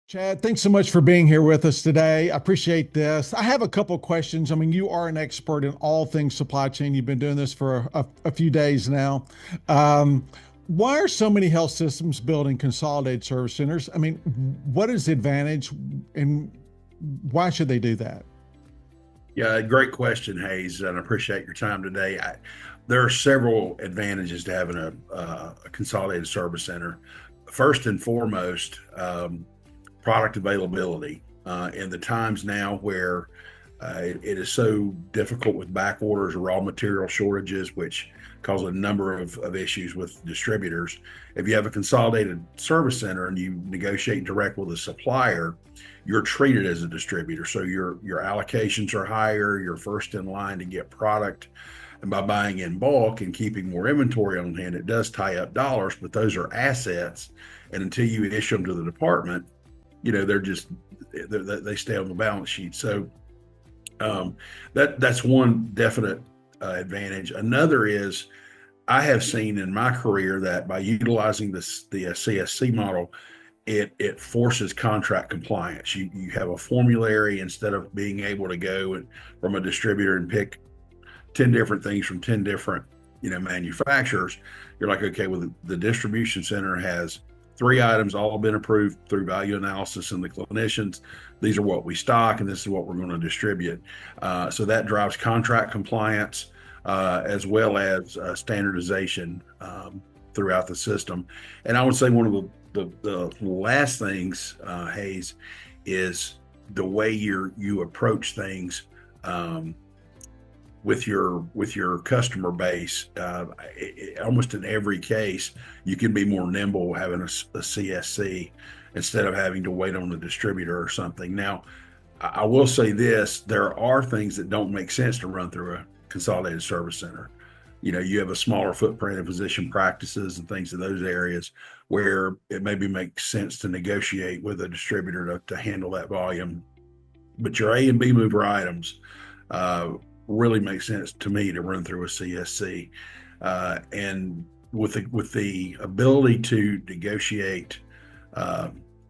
Chad, thanks so much for being here with us today. I appreciate this. I have a couple of questions. I mean, you are an expert in all things supply chain. You've been doing this for a few days now. Um, why are so many health systems building consolidated service centers? I mean, what is the advantage and why should they do that? Yeah, great question, Hayes, and I appreciate your time today. There are several advantages to having a consolidated service center. First and foremost, product availability. In the times now where it is so difficult with back orders or raw material shortages, which cause a number of issues with distributors. If you have a consolidated service center and you negotiate direct with a supplier, you're treated as a distributor. So your allocations are higher, you're first in line to get product. And by buying in bulk and keeping more inventory on hand, it does tie up dollars, but those are assets. And until you issue them to the department, they stay on the balance sheet. So that's one definite advantage. Another is I have seen in my career that by utilizing the CSC model, it forces contract compliance. You have a formulary instead of being able to go from a distributor and pick 10 different things from 10 different manufacturers. You're like, okay, well, the distribution center has three items, all been approved through value analysis and the clinicians. These are what we stock, and this is what we're going to distribute. So that drives contract compliance as well as standardization throughout the system. And I would say one of the last things, Hayes, is the way you approach things with your customer base. Almost in every case, you can be more nimble having a CSC instead of having to wait on the distributor or something. Now, I will say this: there are things that don't make sense to run through a consolidated service center. You have a smaller footprint of physician practices and things in those areas where it maybe makes sense to negotiate with a distributor to handle that volume. But your A and B mover items really makes sense to me to run through a CSC. And with the ability to negotiate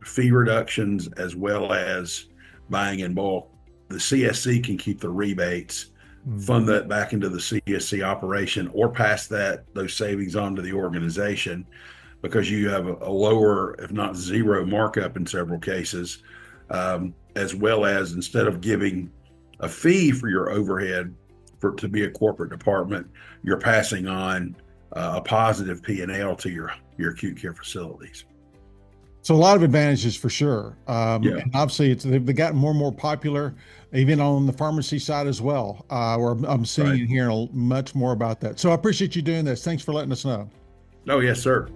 fee reductions as well as buying in bulk, the CSC can keep the rebates, fund that back into the CSC operation, or pass those savings on to the organization, because you have a lower, if not zero, markup in several cases, as well as instead of giving a fee for your overhead to be a corporate department, you're passing on a positive P&L to your acute care facilities. So a lot of advantages for sure. Yeah, And obviously they've gotten more and more popular, even on the pharmacy side as well, where I'm seeing right. and hearing much more about that. So I appreciate you doing this. Thanks for letting us know. Oh, yes, sir.